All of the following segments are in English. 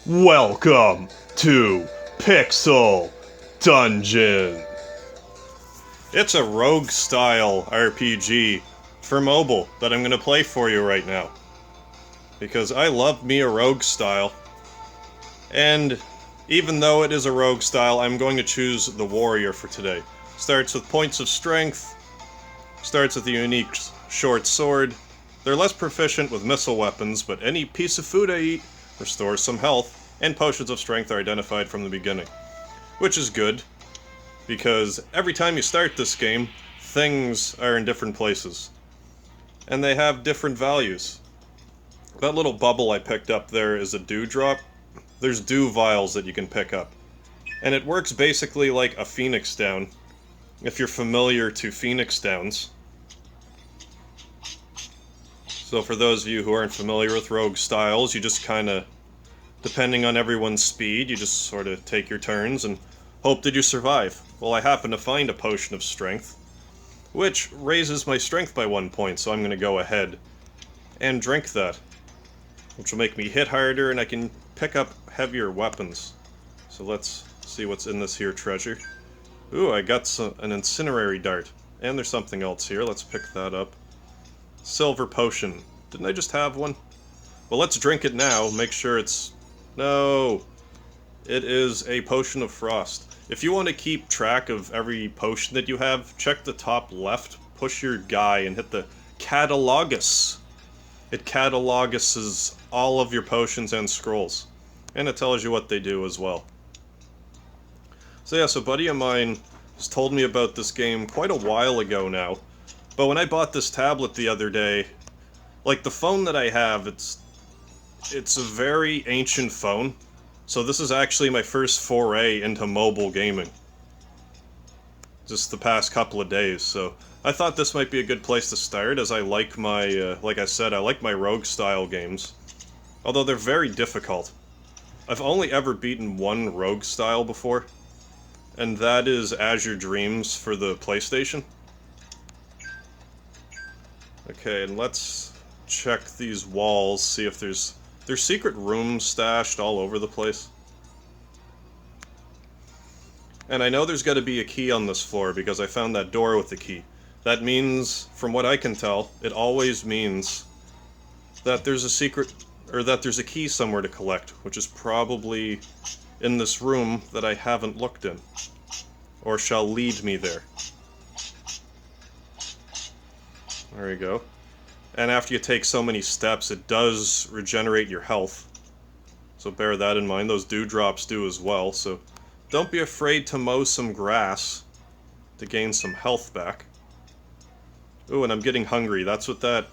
Welcome to Pixel Dungeon. It's a rogue-style RPG for mobile that I'm going to play for you right now. Because I love me a rogue style. And even though it is a rogue style, I'm going to choose the warrior for today. Starts with points of strength, starts with a unique short sword. They're less proficient with missile weapons, but any piece of food I eat restores some health, and potions of strength are identified from the beginning. Which is good, because every time you start this game, things are in different places. And they have different values. That little bubble I picked up there is a dewdrop. There's dew vials that you can pick up. And it works basically like a phoenix down, if you're familiar to phoenix downs. So for those of you who aren't familiar with rogue styles, you just kinda, depending on everyone's speed, you just sort of take your turns and hope that you survive. Well, I happen to find a potion of strength, which raises my strength by 1 point, so I'm gonna go ahead and drink that, which will make me hit harder and I can pick up heavier weapons. So let's see what's in this here treasure. Ooh, I got an incinerary dart. And there's something else here, let's pick that up. Silver potion. Didn't I just have one? Well, let's drink it now, make sure it's... No! It is a potion of frost. If you want to keep track of every potion that you have, check the top left, push your guy, and hit the catalogus. It cataloguses all of your potions and scrolls. And it tells you what they do as well. So yeah, so a buddy of mine has told me about this game quite a while ago now. But when I bought this tablet the other day, like the phone that I have, it's a very ancient phone. So this is actually my first foray into mobile gaming. Just the past couple of days, so I thought this might be a good place to start, as I like my, like I said, I like my rogue-style games. Although they're very difficult. I've only ever beaten one rogue-style before, and that is Azure Dreams for the PlayStation. Okay, and let's check these walls, see if there's secret rooms stashed all over the place. And I know there's got to be a key on this floor because I found that door with the key. That means, from what I can tell, it always means that there's a secret, or that there's a key somewhere to collect, which is probably in this room that I haven't looked in, or shall lead me there. There you go. And after you take so many steps, it does regenerate your health. So bear that in mind. Those dewdrops do as well, so don't be afraid to mow some grass to gain some health back. Ooh, and I'm getting hungry. That's what that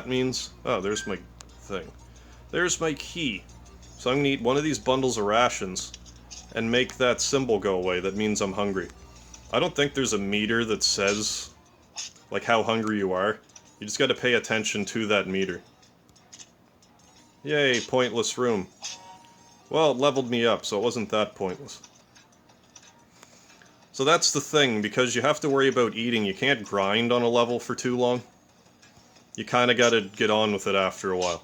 means. Oh, there's my thing. There's my key. So I'm gonna eat one of these bundles of rations and make that symbol go away. That means I'm hungry. I don't think there's a meter that says, like, how hungry you are. You just gotta pay attention to that meter. Yay, pointless room. Well, it leveled me up, so it wasn't that pointless. So that's the thing, because you have to worry about eating, you can't grind on a level for too long. You kinda gotta get on with it after a while.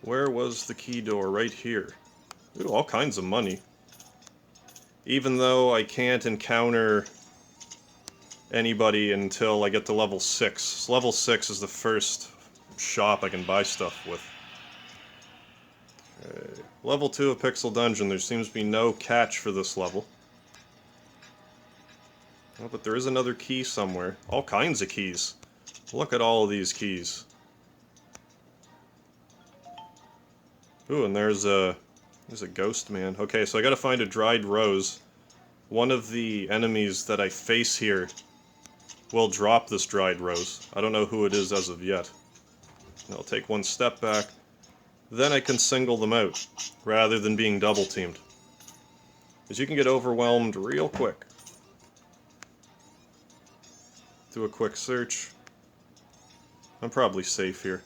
Where was the key door? Right here. Ooh, all kinds of money. Even though I can't encounter anybody until I get to level 6. So level 6 is the first shop I can buy stuff with. Okay. Level 2 of Pixel Dungeon, there seems to be no catch for this level. Oh, but there is another key somewhere. All kinds of keys. Look at all of these keys. Ooh, and there's a ghost man. Okay, so I gotta find a dried rose. One of the enemies that I face here will drop this dried rose. I don't know who it is as of yet. I'll take one step back. Then I can single them out, rather than being double teamed. Because you can get overwhelmed real quick. Do a quick search. I'm probably safe here.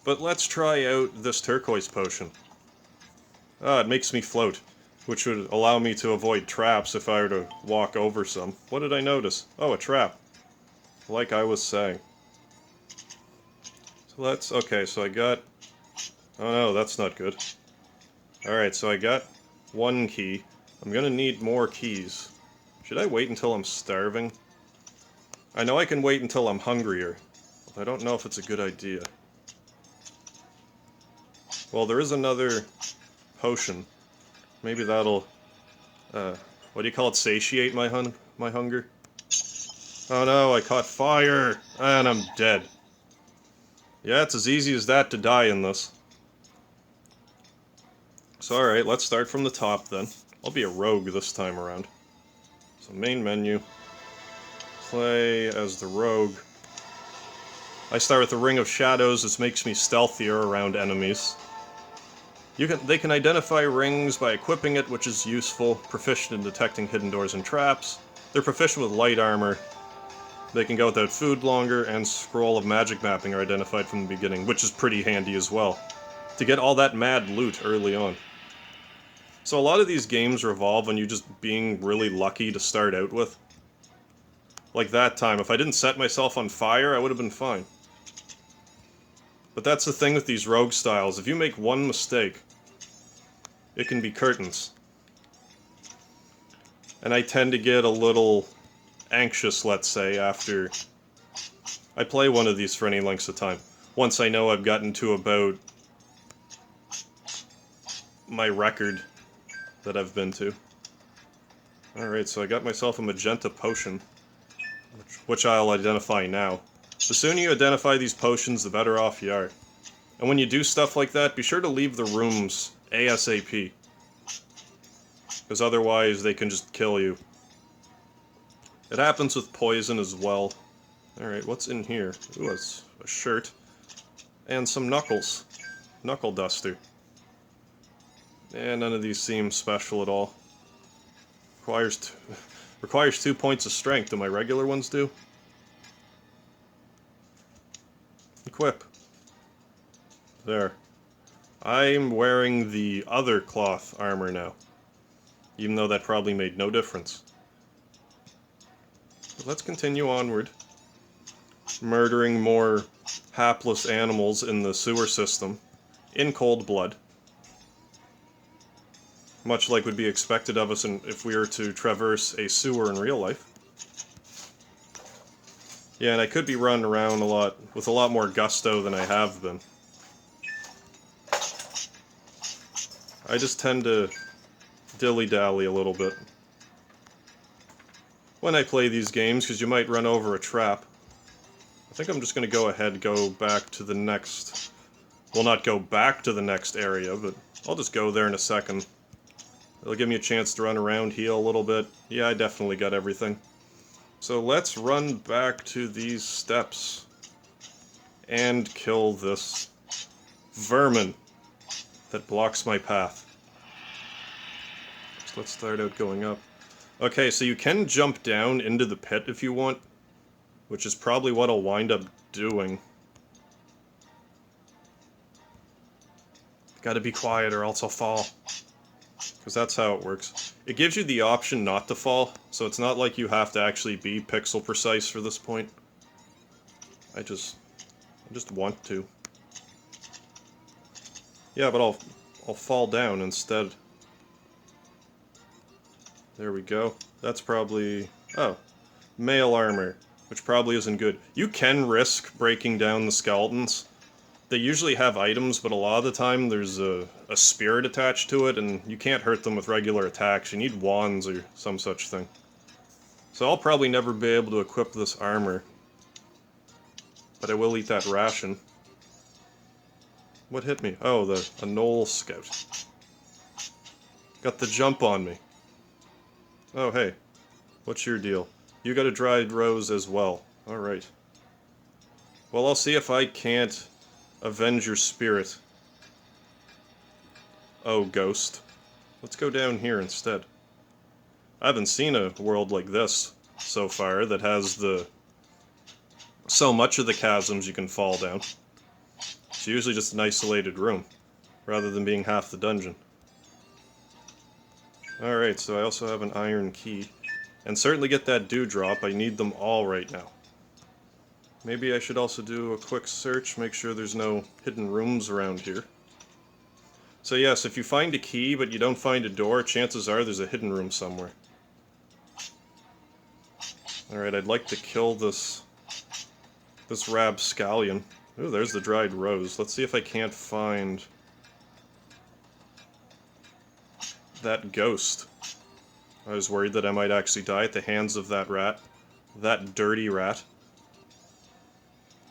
But let's try out this turquoise potion. Ah, it makes me float, which would allow me to avoid traps if I were to walk over some. What did I notice? Oh, a trap. Like I was saying. So let's... Okay, so I got Oh no, that's not good. Alright, so I got one key. I'm gonna need more keys. Should I wait until I'm starving? I know I can wait until I'm hungrier, but I don't know if it's a good idea. Well, there is another potion. Maybe that'll, what do you call it, satiate my hunger? Oh no, I caught fire, and I'm dead. Yeah, it's as easy as that to die in this. So alright, let's start from the top then. I'll be a rogue this time around. So main menu. Play as the rogue. I start with the Ring of Shadows. This makes me stealthier around enemies. They can identify rings by equipping it, which is useful. Proficient in detecting hidden doors and traps. They're proficient with light armor. They can go without food longer, and Scroll of Magic Mapping are identified from the beginning, which is pretty handy as well. To get all that mad loot early on. So a lot of these games revolve on you just being really lucky to start out with. Like that time, if I didn't set myself on fire, I would have been fine. But that's the thing with these rogue styles. If you make one mistake, it can be curtains. And I tend to get a little anxious, let's say, after I play one of these for any lengths of time. Once I know I've gotten to about my record that I've been to. Alright, so I got myself a magenta potion, which I'll identify now. The sooner you identify these potions, the better off you are. And when you do stuff like that, be sure to leave the rooms ASAP. Because otherwise they can just kill you. It happens with poison as well. Alright, what's in here? Ooh, it's a shirt. And some knuckles. Knuckle duster. And none of these seem special at all. Requires 2 points of strength. Do my regular ones do? Equip. There. I'm wearing the other cloth armor now. Even though that probably made no difference. But let's continue onward. Murdering more hapless animals in the sewer system. In cold blood. Much like would be expected of us if we were to traverse a sewer in real life. Yeah, and I could be running around with a lot more gusto than I have been. I just tend to dilly-dally a little bit when I play these games, because you might run over a trap. I think I'm just going to go ahead and go back to the next... Well, not go back to the next area, but I'll just go there in a second. It'll give me a chance to run around, heal a little bit. Yeah, I definitely got everything. So let's run back to these steps and kill this vermin that blocks my path. So let's start out going up. Okay, so you can jump down into the pit if you want, which is probably what I'll wind up doing. Gotta be quiet or else I'll fall. Because that's how it works. It gives you the option not to fall, so it's not like you have to actually be pixel precise for this point. I just want to. Yeah, but I'll fall down instead. There we go. That's probably... Oh. Mail armor, which probably isn't good. You can risk breaking down the skeletons. They usually have items, but a lot of the time there's a spirit attached to it, and you can't hurt them with regular attacks. You need wands or some such thing. So I'll probably never be able to equip this armor. But I will eat that ration. What hit me? Oh, a Knoll Scout. Got the jump on me. Oh, hey. What's your deal? You got a dried rose as well. Alright. Well, I'll see if I can't avenge your spirit. Oh, ghost. Let's go down here instead. I haven't seen a world like this so far that has so much of the chasms you can fall down. It's usually just an isolated room, rather than being half the dungeon. Alright, so I also have an iron key. And certainly get that dewdrop, I need them all right now. Maybe I should also do a quick search, make sure there's no hidden rooms around here. So yes, if you find a key but you don't find a door, chances are there's a hidden room somewhere. Alright, I'd like to kill this rapscallion. Ooh, there's the dried rose. Let's see if I can't find that ghost. I was worried that I might actually die at the hands of that rat. That dirty rat.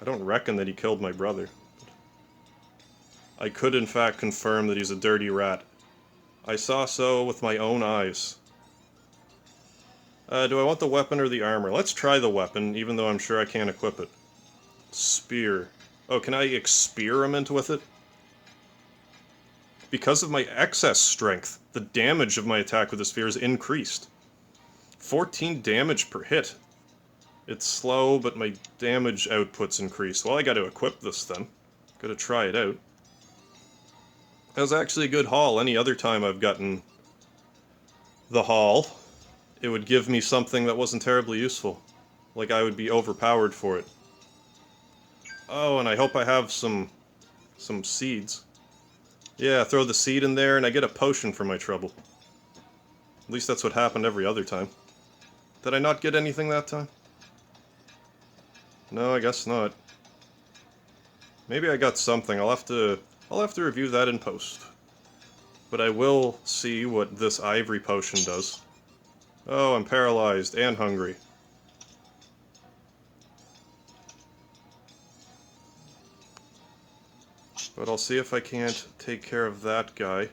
I don't reckon that he killed my brother. I could in fact confirm that he's a dirty rat. I saw so with my own eyes. Do I want the weapon or the armor? Let's try the weapon, even though I'm sure I can't equip it. Spear. Oh, can I experiment with it? Because of my excess strength, the damage of my attack with the spear is increased. 14 damage per hit. It's slow, but my damage output's increased. Well, I gotta equip this then. Gotta try it out. That was actually a good haul. Any other time I've gotten the haul, it would give me something that wasn't terribly useful. Like I would be overpowered for it. Oh, and I hope I have some seeds. Yeah, throw the seed in there and I get a potion for my trouble. At least that's what happened every other time. Did I not get anything that time? No, I guess not. Maybe I got something. I'll have to review that in post. But I will see what this ivory potion does. Oh, I'm paralyzed and hungry. But I'll see if I can't take care of that guy.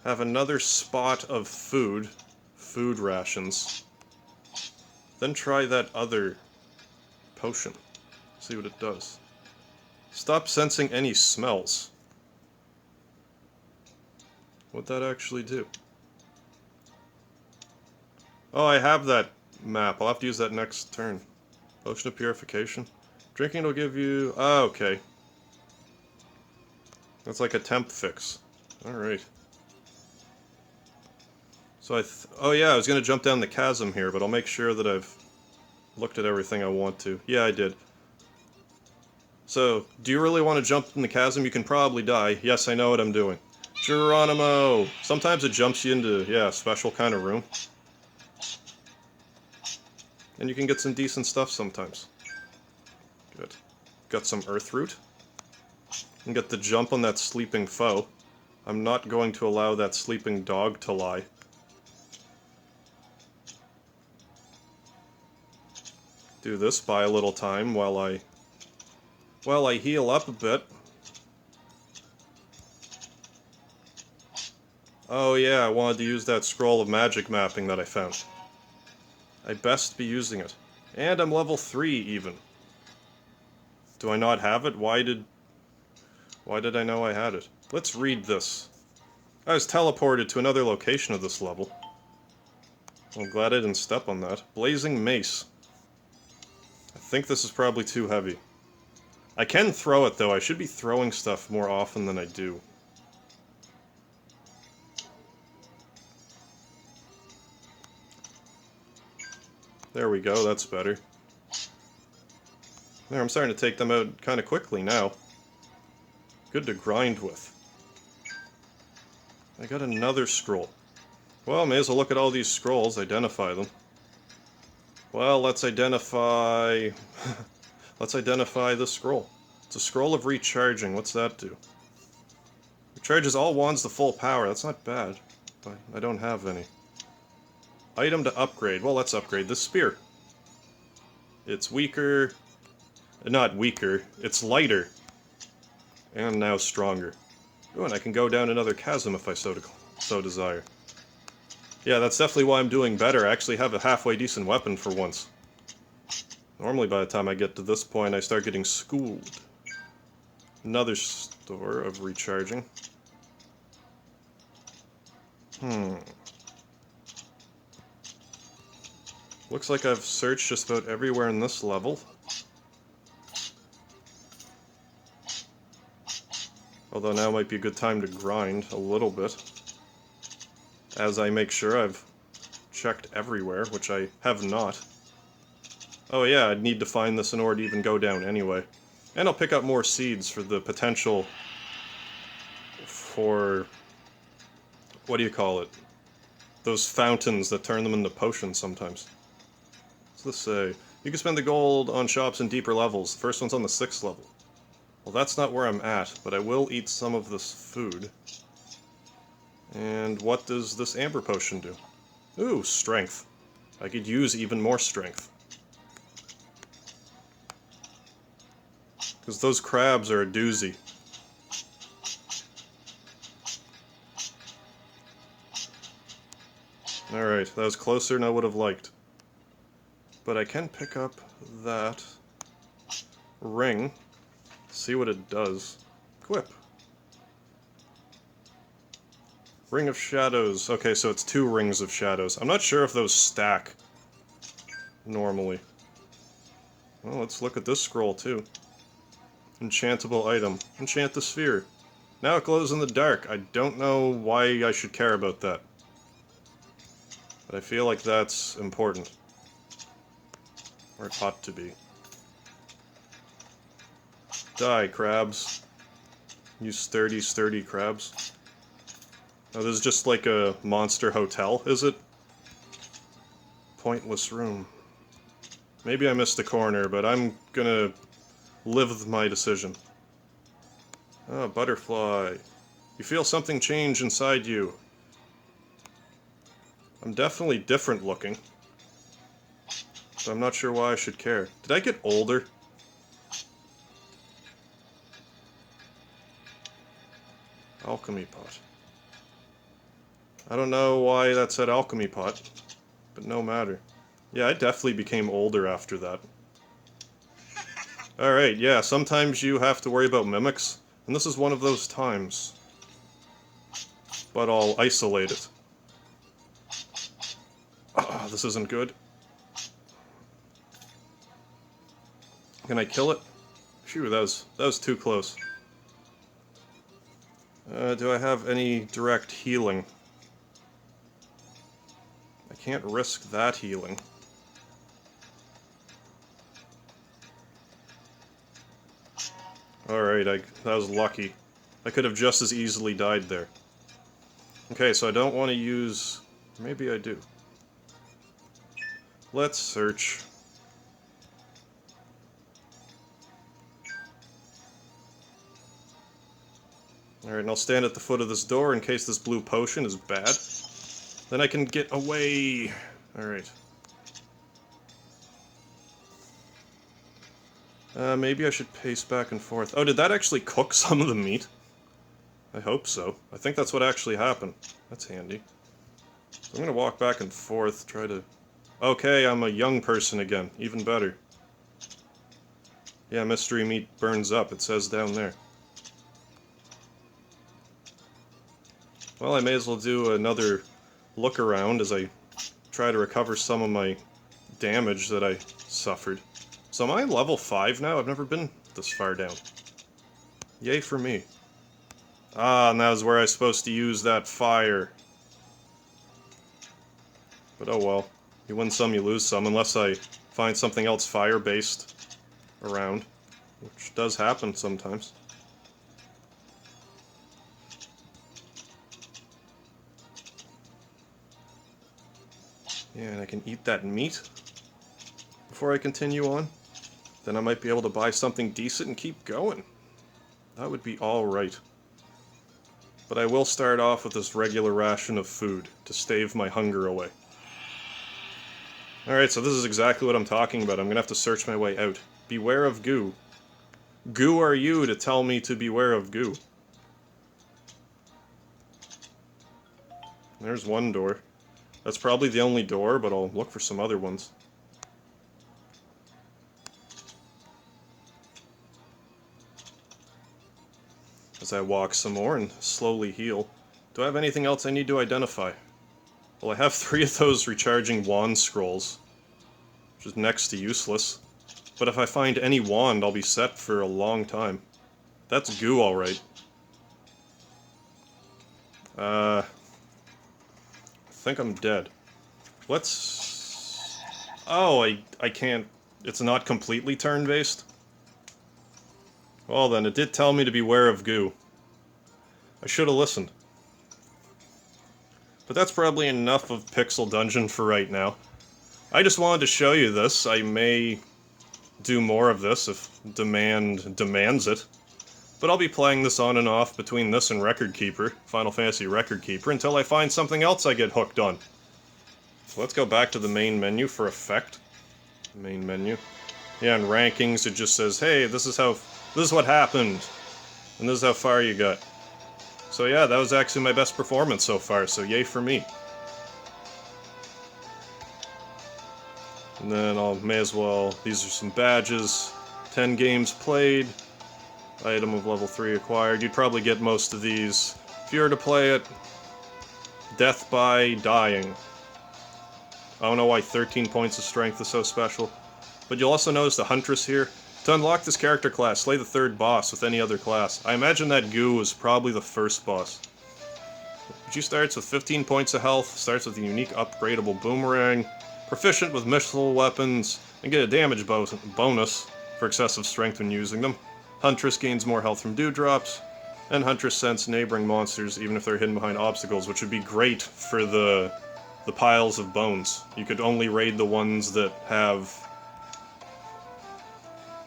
Have another spot of food rations. Then try that other potion. See what it does. Stop sensing any smells. What'd that actually do? Oh, I have that map. I'll have to use that next turn. Potion of Purification. Drinking will give you... Ah, okay. That's like a temp fix. Alright. So oh yeah, I was gonna jump down the chasm here, but I'll make sure that I've looked at everything I want to. Yeah, I did. So, do you really want to jump in the chasm? You can probably die. Yes, I know what I'm doing. Geronimo! Sometimes it jumps you into, yeah, a special kind of room. And you can get some decent stuff sometimes. Good. Got some earth root. And get the jump on that sleeping foe. I'm not going to allow that sleeping dog to lie. Do this, buy a little time while I heal up a bit. Oh yeah, I wanted to use that scroll of magic mapping that I found. I best be using it. And I'm level 3 even. Do I not have it? Why did I know I had it? Let's read this. I was teleported to another location of this level. I'm glad I didn't step on that. Blazing Mace. I think this is probably too heavy. I can throw it though. I should be throwing stuff more often than I do. There we go, that's better. There, I'm starting to take them out kind of quickly now. Good to grind with. I got another scroll. Well, may as well look at all these scrolls, identify them. Well, let's identify... let's identify this scroll. It's a scroll of recharging. What's that do? Recharges all wands to full power. That's not bad, but I don't have any. Item to upgrade. Well, let's upgrade this spear. It's weaker... Not weaker. It's lighter. And now stronger. Ooh, and I can go down another chasm if I so desire. Yeah, that's definitely why I'm doing better. I actually have a halfway decent weapon for once. Normally by the time I get to this point, I start getting schooled. Another store of recharging. Looks like I've searched just about everywhere in this level. Although now might be a good time to grind a little bit. As I make sure I've checked everywhere, which I have not. Oh yeah, I'd need to find this in order to even go down anyway. And I'll pick up more seeds for the potential for what do you call it? Those fountains that turn them into potions sometimes. What's this say? You can spend the gold on shops in deeper levels. The first one's on the 6th level. Well, that's not where I'm at, but I will eat some of this food. And what does this amber potion do? Ooh, strength. I could use even more strength. Because those crabs are a doozy. Alright, that was closer than I would have liked. But I can pick up that ring, see what it does. Equip. Ring of Shadows. Okay, so it's 2 Rings of Shadows. I'm not sure if those stack normally. Well, let's look at this scroll too. Enchantable item. Enchant the sphere. Now it glows in the dark. I don't know why I should care about that. But I feel like that's important. Or it ought to be. Die, crabs. You sturdy, sturdy crabs. Oh, this is just like a monster hotel, is it? Pointless room. Maybe I missed a corner, but I'm gonna live with my decision. Oh, butterfly. You feel something change inside you. I'm definitely different looking. So I'm not sure why I should care. Did I get older? Alchemy pot. I don't know why that said alchemy pot, but no matter. Yeah, I definitely became older after that. Alright, yeah, sometimes you have to worry about mimics, and this is one of those times. But I'll isolate it. Ah, this isn't good. Can I kill it? Phew, that was too close. Do I have any direct healing? I can't risk that healing. Alright, that was lucky. I could have just as easily died there. Okay, so I don't want to use... Maybe I do. Let's search. Alright, and I'll stand at the foot of this door in case this blue potion is bad. Then I can get away. Alright. Maybe I should pace back and forth. Oh, did that actually cook some of the meat? I hope so. I think that's what actually happened. That's handy. So I'm gonna walk back and forth, try to... Okay, I'm a young person again. Even better. Yeah, mystery meat burns up. It says down there. Well, I may as well do another look around as I try to recover some of my damage that I suffered. So am I level 5 now? I've never been this far down. Yay for me. Ah, and that was where I was supposed to use that fire. But oh well. You win some, you lose some, unless I find something else fire-based around. Which does happen sometimes. Yeah, and I can eat that meat before I continue on. Then I might be able to buy something decent and keep going. That would be alright. But I will start off with this regular ration of food to stave my hunger away. Alright, so this is exactly what I'm talking about. I'm gonna have to search my way out. Beware of goo. Goo are you to tell me to beware of goo? There's one door. That's probably the only door, but I'll look for some other ones. As I walk some more and slowly heal. Do I have anything else I need to identify? Well, I have 3 of those recharging wand scrolls, which is next to useless. But if I find any wand, I'll be set for a long time. That's goo, alright. I think I'm dead. Let's... Oh, I can't... It's not completely turn-based? Well then, it did tell me to beware of goo. I should have listened. But that's probably enough of Pixel Dungeon for right now. I just wanted to show you this. I may do more of this if demand demands it. But I'll be playing this on and off between this and Record Keeper, Final Fantasy Record Keeper, until I find something else I get hooked on. So let's go back to the main menu for effect. Main menu. Yeah, in rankings it just says, hey, this is what happened, and this is how far you got. So yeah, that was actually my best performance so far, so yay for me. And then may as well, these are some badges. 10 games played. Item of level 3 acquired. You'd probably get most of these if you were to play it. Death by dying. I don't know why 13 points of strength is so special. But you'll also notice the Huntress here. To unlock this character class, slay the third boss with any other class. I imagine that goo is probably the first boss. She starts with 15 points of health, starts with a unique upgradable boomerang, proficient with missile weapons, and get a damage bonus for excessive strength when using them. Huntress gains more health from dewdrops, and Huntress scents neighboring monsters even if they're hidden behind obstacles, which would be great for the piles of bones. You could only raid the ones that have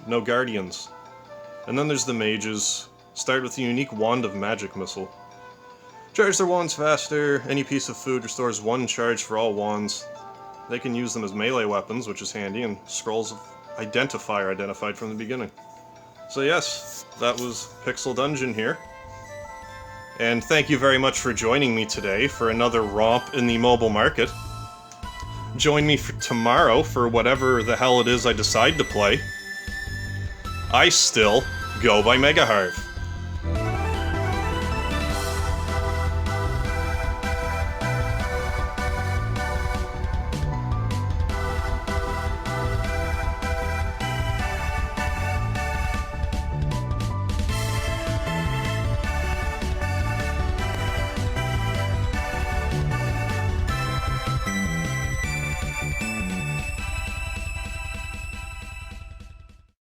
no guardians. And then there's the mages. Start with the unique Wand of Magic Missile. Charge their wands faster. Any piece of food restores 1 charge for all wands. They can use them as melee weapons, which is handy, and scrolls of Identify are identified from the beginning. So yes, that was Pixel Dungeon here. And thank you very much for joining me today for another romp in the mobile market. Join me for tomorrow for whatever the hell it is I decide to play. I still go by MegaHarv.